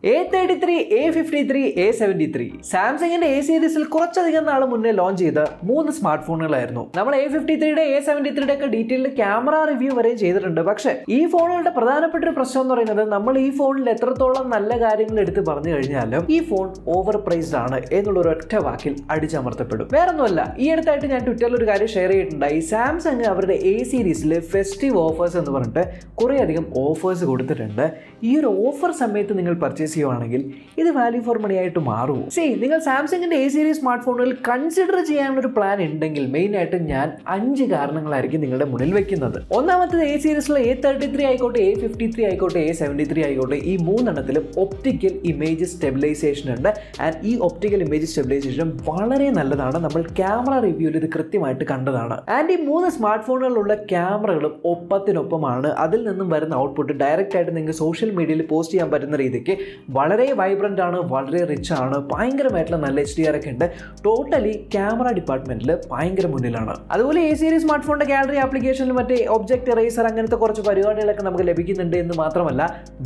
A33, A53, A73 സാംസങ്ങിന്റെ A സീരീസിൽ കുറച്ചധികം നാൾ മുന്നേ ലോഞ്ച് ചെയ്ത 3 സ്മാർട്ട് ഫോണുകളായിരുന്നു. നമ്മൾ A53യുടെ A73യുടെ ഒക്കെ ഡീറ്റെയിൽഡ് ക്യാമറ റിവ്യൂ വരെ ചെയ്തിട്ടുണ്ട്. പക്ഷേ ഈ ഫോണുകളുടെ പ്രധാനപ്പെട്ട ഒരു പ്രശ്നം എന്ന് പറയുന്നത് നമ്മൾ ഈ ഫോണിൽ എത്രത്തോളം നല്ല കാര്യങ്ങൾ എടുത്ത് പറഞ്ഞു കഴിഞ്ഞാലും ഈ ഫോൺ ഓവർ പ്രൈസ്ഡ് ആണ് എന്നുള്ള ഒരു ഒറ്റ വാക്കിൽ അടിച്ചമർത്തപ്പെടും. വേറൊന്നുമല്ല, ഈ അടുത്തായിട്ട് ഞാൻ ട്വിറ്ററിൽ ഒരു കാര്യം ഷെയർ ചെയ്തിട്ടുണ്ടായി. സാംസങ് അവരുടെ എ സീരീസിൽ ഫെസ്റ്റീവ് ഓഫേഴ്സ് എന്ന് പറഞ്ഞിട്ട് കുറേയധികം ഓഫേഴ്സ് കൊടുത്തിട്ടുണ്ട്. ഈ ഒരു ഓഫർ സമയത്ത് നിങ്ങൾ പർച്ചേസ് ചെയ്യുവാണെങ്കിൽ ഇത് വാല്യൂ ഫോർ മണി ആയിട്ട് മാറുമോ? നിങ്ങൾ സാംസങ്ങിന്റെ എ സീരീസ് സ്മാർട്ട് ഫോണുകൾ കൺസിഡർ ചെയ്യാനുള്ള ഒരു പ്ലാൻ ഉണ്ടെങ്കിൽ മെയിൻ ആയിട്ട് ഞാൻ 5 കാരണങ്ങളായിരിക്കും നിങ്ങളുടെ മുന്നിൽ വെക്കുന്നത്. ഒന്നാമത്തേത് എ സീരീസിലെ A33 ആയിക്കോട്ടെ, A53 ആയിക്കോട്ടെ, A73 ആയിക്കോട്ടെ, ഈ 3 എണ്ണത്തിലും ഒപ്റ്റിക്കൽ ഇമേജ് സ്റ്റെബിലൈസേഷൻ ഉണ്ട്. ആൻഡ് ഈ ഒപ്റ്റിക്കൽ ഇമേജ് സ്റ്റെബിലൈസേഷൻ വളരെ നല്ലതാണ്. നമ്മൾ ക്യാമറ റിവ്യൂവിൽ ഇത് കൃത്യമായിട്ട് കണ്ടതാണ്. ആൻഡ് ഈ 3 സ്മാർട്ട് ഫോണുകളിലുള്ള ക്യാമറകളും ഒപ്പത്തിനൊപ്പമാണ്. അതിൽ നിന്നും വരുന്ന ഔട്ട്പുട്ട് ഡയറക്റ്റ് ആയിട്ട് നിങ്ങൾക്ക് സോഷ്യൽ മീഡിയയിൽ പോസ്റ്റ് ചെയ്യാൻ പറ്റുന്ന രീതിക്ക് വളരെ വൈബ്രന്റ് ആണ്, വളരെ റിച്ച് ആണ്, ഭയങ്കരമായിട്ടുള്ള നല്ല HDR ഒക്കെ ഉണ്ട്. ടോട്ടലി ക്യാമറ ഡിപ്പാർട്ട്മെന്റിൽ ഭയങ്കര മുന്നിലാണ്. അതുപോലെ എ സീരീസ് സ്മാർട്ട് ഫോണിന്റെ ഗാലറി ആപ്ലിക്കേഷനിൽ മറ്റേ ഒബ്ജക്ട് എറേസർ അങ്ങനത്തെ കുറച്ച് പരിപാടികളൊക്കെ നമുക്ക് ലഭിക്കുന്നുണ്ട് എന്ന് മാത്രമല്ല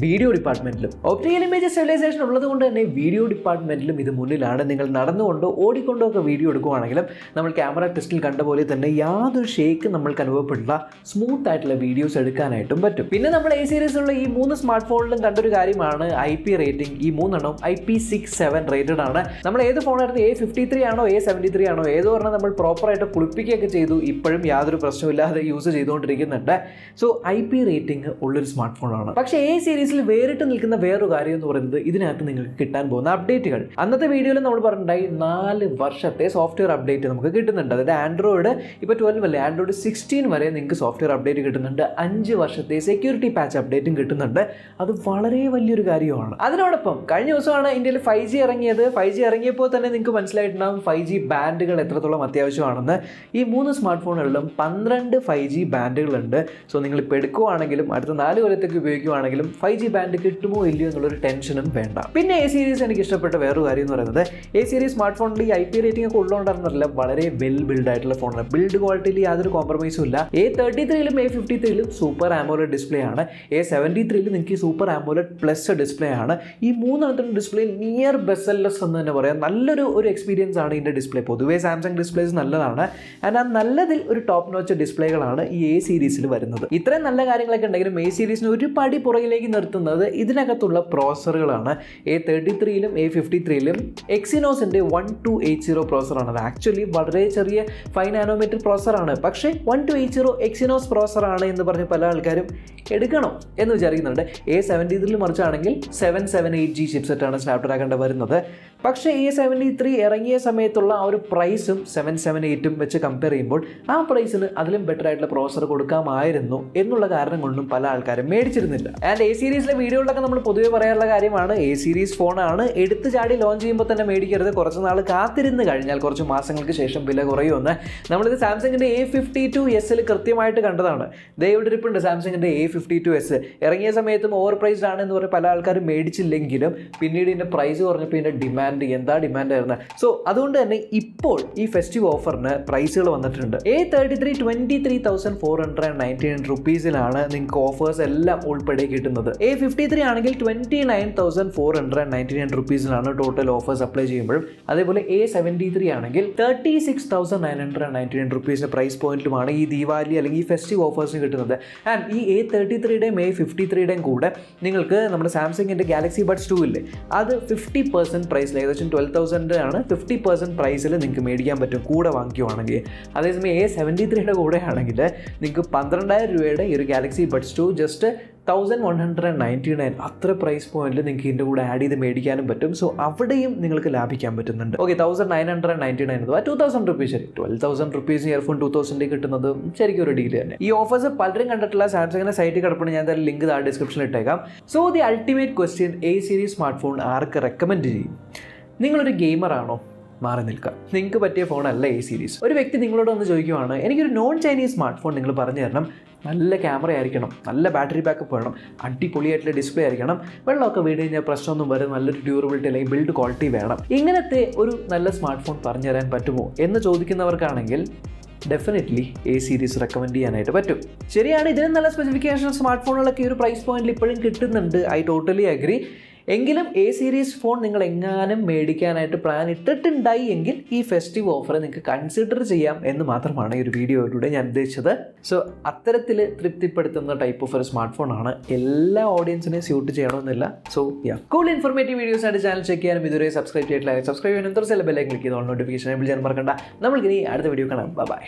വീഡിയോ ഡിപ്പാർട്ട്മെന്റിലും ഒപ്റ്റിക്കൽ ഇമേജ് സ്റ്റെബിലൈസേഷൻ ഉള്ളത് കൊണ്ട് തന്നെ വീഡിയോ ഡിപ്പാർട്ട്മെന്റിലും ഇത് മുന്നിലാണ്. നിങ്ങൾ നടന്നുകൊണ്ടോ ഓടിക്കൊണ്ടോ ഒക്കെ വീഡിയോ എടുക്കുകയാണെങ്കിലും നമ്മൾ ക്യാമറ ടെസ്റ്റിൽ കണ്ട പോലെ തന്നെ യാതൊരു ഷേക്ക് നമ്മൾക്ക് അനുഭവപ്പെടില്ല. സ്മൂത്ത് ആയിട്ടുള്ള വീഡിയോസ് എടുക്കാനായിട്ടും പറ്റും. പിന്നെ നമ്മൾ എ സീരീസിലുള്ള ഈ 3 സ്മാർട്ട് ഫോണിലും കണ്ടൊരു കാര്യമാണ് IP റേറ്റിംഗ്. ഈ 3 എണ്ണം IP67 റേറ്റഡ് ആണ്. നമ്മൾ ഏത് ഫോണായിരുന്നു, A53 ആണോ A73 ആണോ ഏതോ പറഞ്ഞാൽ നമ്മൾ പ്രോപ്പറായിട്ട് കുളിപ്പിക്കുകയൊക്കെ ചെയ്തു. ഇപ്പോഴും യാതൊരു പ്രശ്നമില്ലാതെ യൂസ് ചെയ്തുകൊണ്ടിരിക്കുന്നുണ്ട്. സോ IP റേറ്റിംഗ് ഉള്ളൊരു സ്മാർട്ട് ഫോണാണ്. പക്ഷേ എ സീരീസിൽ വേറിട്ട് നിൽക്കുന്ന വേറൊരു കാര്യം എന്ന് പറയുന്നത് ഇതിനകത്ത് നിങ്ങൾക്ക് കിട്ടാൻ പോകുന്ന അപ്ഡേറ്റുകൾ. അന്നത്തെ വീഡിയോയിൽ നമ്മൾ പറഞ്ഞിട്ടുണ്ടായി 4 വർഷത്തെ സോഫ്റ്റ്വെയർ അപ്ഡേറ്റ് നമുക്ക് കിട്ടുന്നുണ്ട്. അതായത് ആൻഡ്രോയിഡ് ഇപ്പോൾ 12 അല്ലേ, ആൻഡ്രോയിഡ് 16 വരെ നിങ്ങൾക്ക് സോഫ്റ്റ്വെയർ അപ്ഡേറ്റ് കിട്ടുന്നുണ്ട്. 5 വർഷത്തെ സെക്യൂരിറ്റി പാച്ച് അപ്ഡേറ്റും കിട്ടുന്നുണ്ട്. അത് വളരെ വലിയൊരു കാര്യമാണ്. അതിനോടൊപ്പം കഴിഞ്ഞ ദിവസമാണ് ഇന്ത്യയിൽ 5G ഇറങ്ങിയത്. 5G ഇറങ്ങിയപ്പോൾ തന്നെ നിങ്ങൾക്ക് മനസ്സിലായിട്ടുണ്ടാകും 5G ബാൻഡുകൾ എത്രത്തോളം അത്യാവശ്യമാണെന്ന്. ഈ 3 സ്മാർട്ട് ഫോണുകളിലും 12 5G ബാൻഡുകളുണ്ട്. സോ നിങ്ങൾ ഇപ്പോൾ എടുക്കുകയാണെങ്കിലും അടുത്ത 4 കൊല്ലത്തേക്ക് ഉപയോഗിക്കുകയാണെങ്കിലും 5G ബാൻഡ് കിട്ടുമോ ഇല്ലയോ എന്നുള്ളൊരു ടെൻഷനും വേണ്ട. പിന്നെ എ സീരീസ് എനിക്ക് ഇഷ്ടപ്പെട്ട വേറൊരു കാര്യം എന്ന് പറയുന്നത് എ സീരീസ് സ്മാർട്ട് ഫോണിൽ ഈ IP റേറ്റിംഗ് ഒക്കെ ഉള്ളതുകൊണ്ടാണെന്നല്ല, വളരെ വെൽ ബിൽഡ് ആയിട്ടുള്ള ഫോണാണ്. ബിൽഡ് ക്വാളിറ്റിയിൽ യാതൊരു കോംപ്രമൈസും ഇല്ല. A33ലും A53ലും സൂപ്പർ ആമോലെഡ് ഡിസ്പ്ലേ ആണ്. A73ൽ നിങ്ങൾക്ക് സൂപ്പർ ആമോലെഡ് പ്ലസ് ഡിസ്പ്ലേ ആണ്. ഈ 3 ഡിസ്പ്ലേ നിയർ ബെസൽലെസ് എന്ന് തന്നെ പറയാം. നല്ലൊരു എക്സ്പീരിയൻസ് ആണ് ഇതിൻ്റെ ഡിസ്പ്ലേ. പൊതുവേ സാംസങ് ഡിസ്പ്ലേസ് നല്ലതാണ്. ആൻഡ് ആ നല്ലതിൽ ഒരു ടോപ്പ് നോച്ച് ഡിസ്പ്ലേകളാണ് ഈ എ സീരീസിൽ വരുന്നത്. ഇത്രയും നല്ല കാര്യങ്ങളൊക്കെ ഉണ്ടെങ്കിലും എ സീരീസിന് ഒരു പടി പുറകിലേക്ക് നിർത്തുന്നത് ഇതിനകത്തുള്ള പ്രോസറുകളാണ്. A33ലും A53ലും എക്സിനോസിൻ്റെ 1280 പ്രോസറാണ്. അത് ആക്ച്വലി വളരെ ചെറിയ 5 നാനോമീറ്റർ പ്രോസറാണ്. പക്ഷേ 1280 എക്സിനോസ് പ്രോസറാണ് എന്ന് പറഞ്ഞ് പല ആൾക്കാരും എടുക്കണോ എന്ന് വിചാരിക്കുന്നുണ്ട്. A73 മറിച്ചാണെങ്കിൽ 778G ചിപ്സെറ്റാണ് സ്നാപ്ഡ്രാഗണിൻ്റെ വരുന്നത്. പക്ഷേ A73 ഇറങ്ങിയ സമയത്തുള്ള ആ ഒരു പ്രൈസും 778ഉം വെച്ച് കമ്പയർ ചെയ്യുമ്പോൾ ആ പ്രൈസിന് അതിലും ബെറ്റർ ആയിട്ടുള്ള പ്രോസർ കൊടുക്കാമായിരുന്നു എന്നുള്ള കാരണം കൊണ്ടും പല ആൾക്കാരും മേടിച്ചിരുന്നില്ല. ആൻഡ് എ സീരീസിലെ വീഡിയോകളിലൊക്കെ നമ്മൾ പൊതുവെ പറയാനുള്ള കാര്യമാണ് എ സീരീസ് ഫോണാണ്, എടുത്ത് ചാടി ലോഞ്ച് ചെയ്യുമ്പോൾ തന്നെ മേടിക്കരുത്. കുറച്ച് നാൾ കാത്തിരുന്ന് കഴിഞ്ഞാൽ കുറച്ച് മാസങ്ങൾക്ക് ശേഷം വില കുറയുമെന്ന് നമ്മളിത് സാംസങ്ങിൻ്റെ A52s കൃത്യമായിട്ട് കണ്ടതാണ്. ഇവിടെ ഇരിപ്പുണ്ട് സാംസങ്ങിൻ്റെ A52s. ഇറങ്ങിയ സമയത്തും ഓവർ പ്രൈസ്ഡ് ആണ് എന്ന് പറഞ്ഞ് പല ആൾക്കാരും മേടിച്ചില്ലെങ്കിലും പിന്നീട് ഇതിൻ്റെ പ്രൈസ് കുറഞ്ഞപ്പോൾ ഇതിൻ്റെ ഡിമാൻഡ് ആയിരുന്നു. സോ അതുകൊണ്ട് തന്നെ ഇപ്പോൾ ഈ ഫെസ്റ്റീവ് ഓഫറിന് പ്രൈസുകൾ വന്നിട്ടുണ്ട്. A33 23,499 റുപ്പീസിലാണ് നിങ്ങൾക്ക് ഓഫേഴ്സ് എല്ലാം ഉൾപ്പെടെ കിട്ടുന്നത്. A53 ആണെങ്കിൽ 29,499 റുപ്പീസിലാണ് ടോട്ടൽ ഓഫേഴ്സ് അപ്ലൈ ചെയ്യുമ്പോഴും. അതേപോലെ A73 ആണെങ്കിൽ 36,999 റുപ്പീസിന്റെ പ്രൈസ് പോയിന്റിലുമാണ് ഈ ദീപാവലി അല്ലെങ്കിൽ ഈ ഫെസ്റ്റീവ് ഓഫേഴ്സിന് കിട്ടുന്നത്. ആൻഡ് ഈ A33യുടെയും A53യുടെയും കൂടെ നിങ്ങൾക്ക് നമ്മുടെ സാംസങ്ങിന്റെ ഗാലക്സി ബഡ്സ് 2 ഇല്ലേ, അത് 50% പ്രൈസിൽ ഏകദേശം 12,000 ആണ്. 50% പ്രൈസിൽ നിങ്ങൾക്ക് മേടിക്കാൻ പറ്റും കൂടെ വാങ്ങിക്കുവാണെങ്കിൽ. അതേസമയം A73യുടെ കൂടെ ആണെങ്കിൽ നിങ്ങൾക്ക് 12,000 രൂപയുടെ ഈ ഒരു ഗാലക്സി ബഡ്സ് 2 ജസ്റ്റ് 1199 അത്ര പ്രൈസ് പോയിന്റിൽ നിങ്ങൾക്ക് ഇതിൻ്റെ കൂടെ ആഡ് ചെയ്ത് മേടിക്കാനും പറ്റും. സോ അവിടെയും നിങ്ങൾക്ക് ലാഭിക്കാൻ പറ്റുന്നുണ്ട്. ഓക്കെ, 1999 2000 റുപ്പീസ്, ശരി, 12,000 റുപ്പീസ് ഇയർഫോൺ 2000 കിട്ടുന്നത് ശരിക്കും ഒരു ഡീൽ തന്നെ. ഈ ഓഫേഴ്സ് പലരും കണ്ടിട്ടുള്ള സാംസങ്ങിന്റെ സൈറ്റിൽ കിടപ്പുണ്ട്. ഞാൻ എന്തായാലും ലിങ്ക് താഴെ ഡിസ്ക്രിപ്ഷനിൽ ഇട്ടേക്കാം. So the ultimate question, A series smart phone arc recommend ചെയ്യും? നിങ്ങളൊരു ഗെയിമർ ആണോ? മാറി നിൽക്കാം, നിങ്ങൾക്ക് പറ്റിയ ഫോണല്ല എ സീരീസ്. ഒരു വ്യക്തി നിങ്ങളോട് ഒന്ന് ചോദിക്കുവാണ്, എനിക്കൊരു നോൺ ചൈനീസ് സ്മാർട്ട് ഫോൺ നിങ്ങൾ പറഞ്ഞു തരണം, നല്ല ക്യാമറ ആയിരിക്കണം, നല്ല ബാറ്ററി ബാക്കപ്പ് വേണം, അടിപൊളിയായിട്ടുള്ള ഡിസ്പ്ലേ ആയിരിക്കണം, വെള്ളമൊക്കെ വീട് കഴിഞ്ഞാൽ പ്രശ്നമൊന്നും വരും, നല്ലൊരു ഡ്യൂറബിലിറ്റി അല്ലെങ്കിൽ ബിൽഡ് ക്വാളിറ്റി വേണം, ഇങ്ങനത്തെ ഒരു നല്ല സ്മാർട്ട് ഫോൺ പറഞ്ഞു തരാൻ പറ്റുമോ എന്ന് ചോദിക്കുന്നവർക്കാണെങ്കിൽ ഡെഫിനറ്റ്ലി എ സീരീസ് റെക്കമെൻഡ് ചെയ്യാനായിട്ട് പറ്റും. ശരിയാണ്, ഇതിനും നല്ല സ്പെസിഫിക്കേഷൻ സ്മാർട്ട് ഫോണുകളൊക്കെ ഈ ഒരു പ്രൈസ് പോയിന്റിൽ ഇപ്പോഴും കിട്ടുന്നുണ്ട്. I totally agree. എങ്കിലും എ സീരീസ് ഫോൺ നിങ്ങൾ എങ്ങാനും മേടിക്കാനായിട്ട് പ്ലാൻ ഇട്ടിട്ടുണ്ടായി എങ്കിൽ ഈ ഫെസ്റ്റീവ് ഓഫർ നിങ്ങൾക്ക് കൺസിഡർ ചെയ്യാം എന്ന് മാത്രമാണ് ഈ ഒരു വീഡിയോയിലൂടെ ഞാൻ ഉദ്ദേശിച്ചത്. സോ അത്തരത്തിൽ തൃപ്തിപ്പെടുത്തുന്ന ടൈപ്പ് ഓഫ് ഒരു സ്മാർട്ട് ഫോൺ ആണ്. എല്ലാ ഓഡിയൻസിനെയും സ്യൂട്ട് ചെയ്യണമെന്നില്ല. സോ കൂൾ ഇൻഫോർമേറ്റീവ് വീഡിയോസ് ആയിട്ട് ചാനൽ ചെക്ക് ചെയ്യാനും ഇതുവരെ സബ്സ്ക്രൈബ് ചെയ്തിട്ടില്ല സബ്സ്ക്രൈബ് ചെയ്യാനും ബെല്ലൈക്കൻ ക്ലിക്ക് ചെയ്തോ നോട്ടിഫിക്കേഷൻ എബിൾ ചെയ്യാൻ മറക്കണ്ട. നമ്മൾക്കിനി അടുത്ത വീഡിയോ കാണാം. ബൈ.